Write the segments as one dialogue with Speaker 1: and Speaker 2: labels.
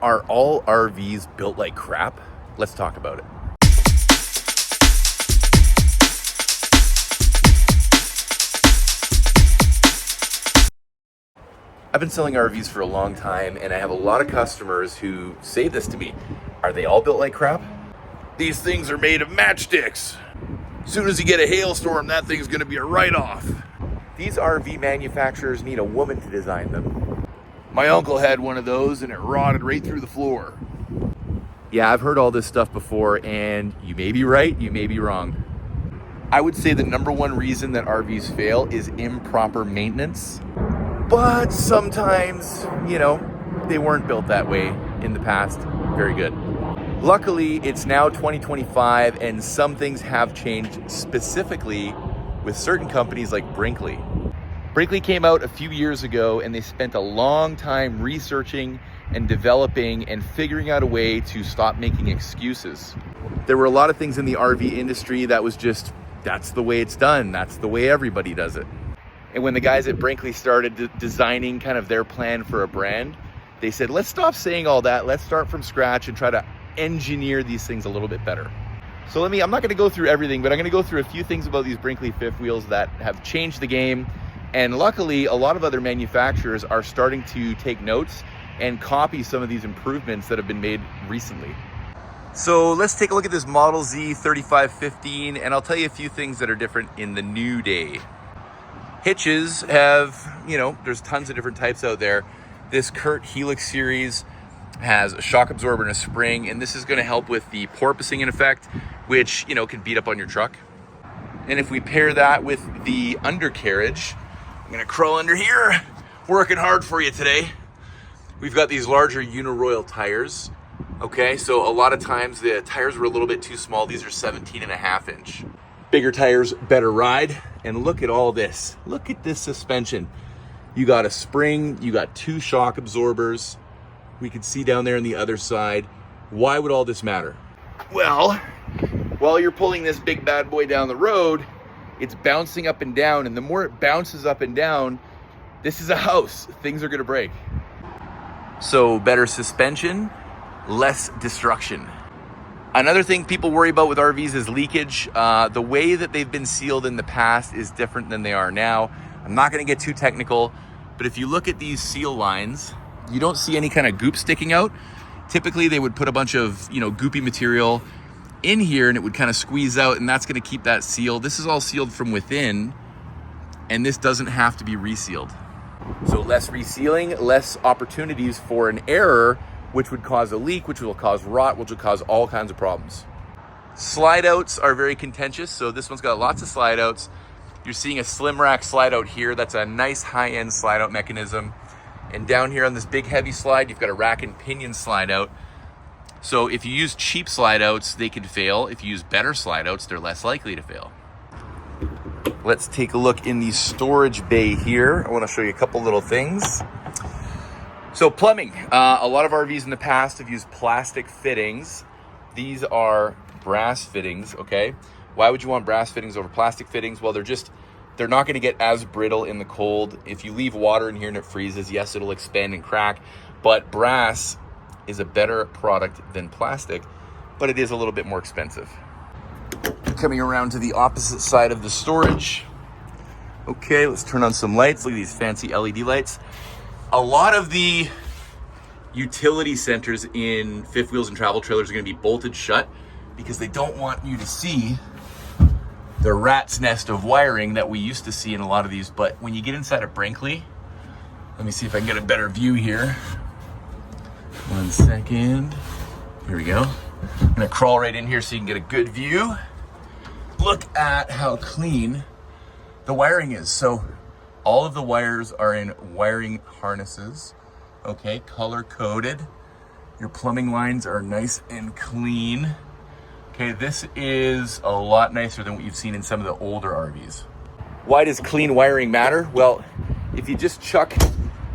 Speaker 1: Are all RVs built like crap? Let's talk about it. I've been selling RVs for a long time, and I have a lot of customers who say this to me. Are they all built like crap? These things are made of matchsticks. As soon as you get a hailstorm, that thing's gonna be a write-off. These RV manufacturers need a woman to design them. My uncle had one of those and it rotted right through the floor. Yeah, I've heard all this stuff before, and you may be right, you may be wrong. I would say the number one reason that RVs fail is improper maintenance. But sometimes, they weren't built that way in the past. Very good. Luckily, it's now 2025 and some things have changed, specifically with certain companies like Brinkley. Brinkley came out a few years ago and they spent a long time researching and developing and figuring out a way to stop making excuses. There were a lot of things in the RV industry that was just, that's the way it's done. That's the way everybody does it. And when the guys at Brinkley started designing kind of their plan for a brand, they said, let's stop saying all that. Let's start from scratch and try to engineer these things a little bit better. So I'm not going to go through everything, but I'm going to go through a few things about these Brinkley fifth wheels that have changed the game. And luckily, a lot of other manufacturers are starting to take notes and copy some of these improvements that have been made recently. So let's take a look at this Model Z 3515, and I'll tell you a few things that are different in the new day. Hitches have, there's tons of different types out there. This Kurt Helix series has a shock absorber and a spring, and this is going to help with the porpoising in effect, which, can beat up on your truck. And if we pair that with the undercarriage, I'm going to crawl under here, working hard for you today. We've got these larger Uniroyal tires. Okay, so a lot of times the tires were a little bit too small. These are 17.5 inch. Bigger tires, better ride. And look at all this. Look at this suspension. You got a spring, you got two shock absorbers. We can see down there on the other side. Why would all this matter? Well, while you're pulling this big bad boy down the road, it's bouncing up and down. And the more it bounces up and down, this is a house. Things are gonna break. So better suspension, less destruction. Another thing people worry about with RVs is leakage. The way that they've been sealed in the past is different than they are now. I'm not gonna get too technical, but if you look at these seal lines, you don't see any kind of goop sticking out. Typically they would put a bunch of, goopy material in here and it would kind of squeeze out, and that's gonna keep that sealed. This is all sealed from within, and this doesn't have to be resealed. So less resealing, less opportunities for an error, which would cause a leak, which will cause rot, which will cause all kinds of problems. Slide outs are very contentious. So this one's got lots of slide outs. You're seeing a slim rack slide out here. That's a nice high-end slide out mechanism. And down here on this big heavy slide, you've got a rack and pinion slide out. So if you use cheap slide outs, they can fail. If you use better slide outs, they're less likely to fail. Let's take a look in the storage bay here. I want to show you a couple little things. So plumbing, a lot of RVs in the past have used plastic fittings. These are brass fittings, okay? Why would you want brass fittings over plastic fittings? Well, they're not gonna get as brittle in the cold. If you leave water in here and it freezes, yes, it'll expand and crack, but brass is a better product than plastic, but it is a little bit more expensive. Coming around to the opposite side of the storage. Okay, let's turn on some lights. Look at these fancy LED lights. A lot of the utility centers in fifth wheels and travel trailers are going to be bolted shut because they don't want you to see the rat's nest of wiring that we used to see in a lot of these. But when you get inside of Brinkley, let me see if I can get a better view here. 1 second. Here we go. I'm going to crawl right in here so you can get a good view. Look at how clean the wiring is. So all of the wires are in wiring harnesses, okay, color coded. Your plumbing lines are nice and clean. Okay, this is a lot nicer than what you've seen in some of the older RVs. Why does clean wiring matter? Well, if you just chuck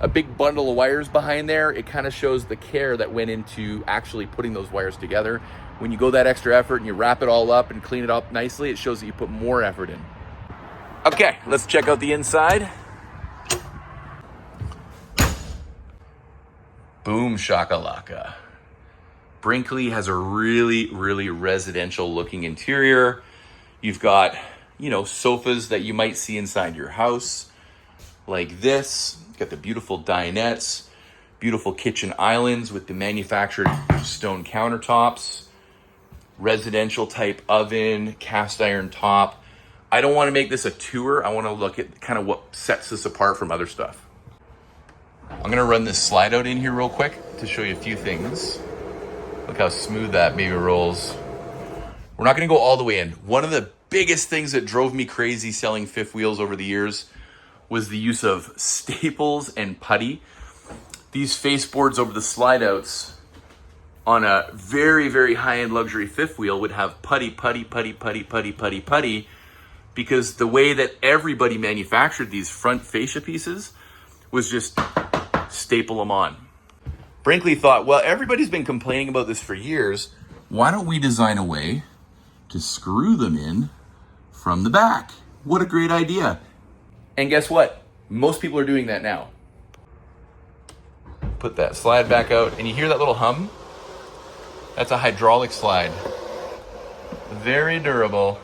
Speaker 1: a big bundle of wires behind there, it kind of shows the care that went into actually putting those wires together. When you go that extra effort and you wrap it all up and clean it up nicely, it shows that you put more effort in. Okay, let's check out the inside. Boom shakalaka. Brinkley has a really residential looking interior. You've got, sofas that you might see inside your house like this. You've got the beautiful dinettes, beautiful kitchen islands with the manufactured stone countertops, residential type oven, cast iron top. I don't want to make this a tour. I want to look at kind of what sets this apart from other stuff. I'm going to run this slide out in here real quick to show you a few things. Look how smooth that baby rolls. We're not going to go all the way in. One of the biggest things that drove me crazy selling fifth wheels over the years was the use of staples and putty. These faceboards over the slide outs on a very high-end luxury fifth wheel would have putty, because the way that everybody manufactured these front fascia pieces was just staple them on. Brinkley thought, well, everybody's been complaining about this for years. Why don't we design a way to screw them in from the back? What a great idea. And guess what? Most people are doing that now. Put that slide back out, and you hear that little hum? That's a hydraulic slide. Very durable.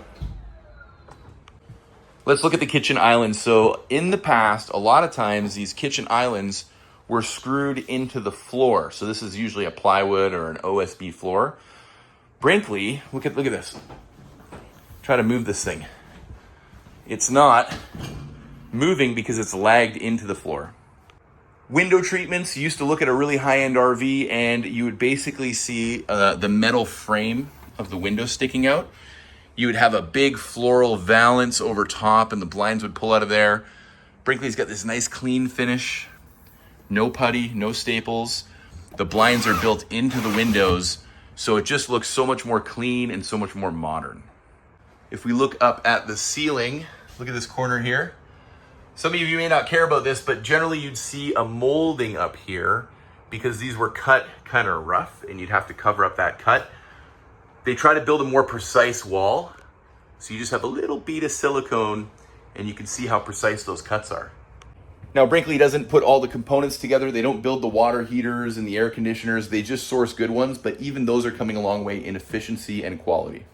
Speaker 1: Let's look at the kitchen islands. So in the past, a lot of times these kitchen islands were screwed into the floor. So this is usually a plywood or an OSB floor. Brinkley, look at this. Try to move this thing. It's not moving because it's lagged into the floor. Window treatments, you used to look at a really high-end RV and you would basically see the metal frame of the window sticking out. You would have a big floral valance over top and the blinds would pull out of there. Brinkley's got this nice clean finish. No putty, no staples. The blinds are built into the windows, so it just looks so much more clean and so much more modern. If we look up at the ceiling, look at this corner here. Some of you may not care about this, but generally you'd see a molding up here because these were cut kind of rough and you'd have to cover up that cut. They try to build a more precise wall. So you just have a little bead of silicone and you can see how precise those cuts are. Now, Brinkley doesn't put all the components together. They don't build the water heaters and the air conditioners. They just source good ones, but even those are coming a long way in efficiency and quality.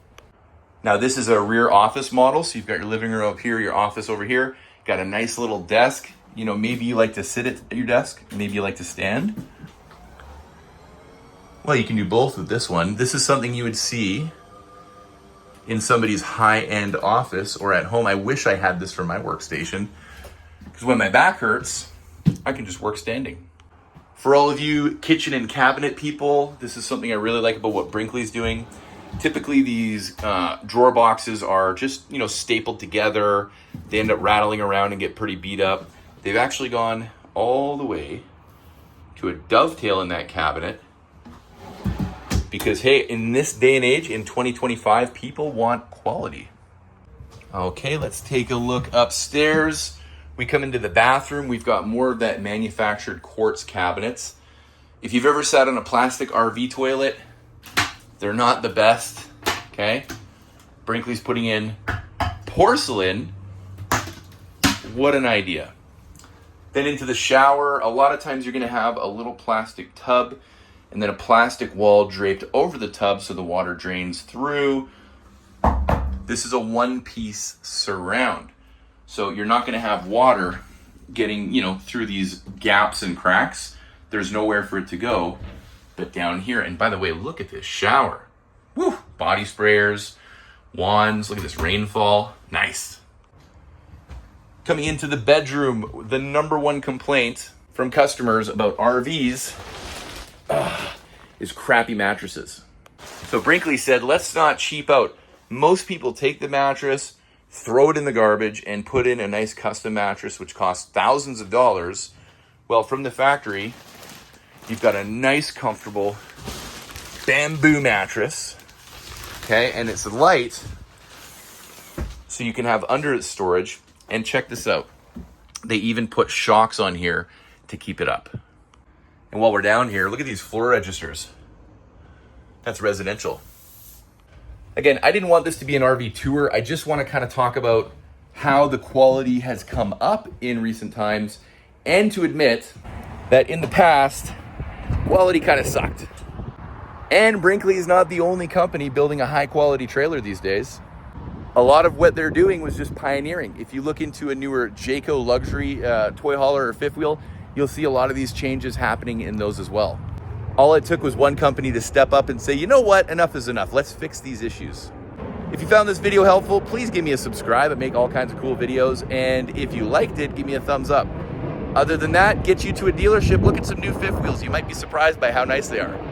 Speaker 1: Now, this is a rear office model. So you've got your living room up here, your office over here. Got a nice little desk. Maybe you like to sit at your desk. Maybe you like to stand. Well, you can do both with this one. This is something you would see in somebody's high-end office or at home. I wish I had this for my workstation because when my back hurts, I can just work standing. For all of you kitchen and cabinet people, this is something I really like about what Brinkley's doing. Typically, these drawer boxes are just, stapled together. They end up rattling around and get pretty beat up. They've actually gone all the way to a dovetail in that cabinet because, hey, in this day and age, in 2025, people want quality. Okay, let's take a look upstairs. We come into the bathroom. We've got more of that manufactured quartz cabinets. If you've ever sat on a plastic RV toilet, they're not the best, okay? Brinkley's putting in porcelain. What an idea. Then into the shower, a lot of times you're gonna have a little plastic tub and then a plastic wall draped over the tub so the water drains through. This is a one-piece surround. So you're not gonna have water getting, through these gaps and cracks. There's nowhere for it to go but down here. And by the way, look at this shower. Woo! Body sprayers, wands, look at this rainfall. Nice. Coming into the bedroom, the number one complaint from customers about RVs is crappy mattresses. So Brinkley said, let's not cheap out. Most people take the mattress, throw it in the garbage, and put in a nice custom mattress, which costs thousands of dollars. Well, from the factory, you've got a nice, comfortable bamboo mattress, okay? And it's light, so you can have under it storage. And check this out. They even put shocks on here to keep it up. And while we're down here, look at these floor registers. That's residential. Again, I didn't want this to be an RV tour. I just want to kind of talk about how the quality has come up in recent times and to admit that in the past, quality kind of sucked. And Brinkley is not the only company building a high quality trailer these days. A lot of what they're doing was just pioneering. If you look into a newer Jayco luxury toy hauler or fifth wheel, you'll see a lot of these changes happening in those as well. All it took was one company to step up and say, you know what, enough is enough. Let's fix these issues. If you found this video helpful, please give me a subscribe. I make all kinds of cool videos. And if you liked it, give me a thumbs up. Other than that, get you to a dealership, look at some new fifth wheels. You might be surprised by how nice they are.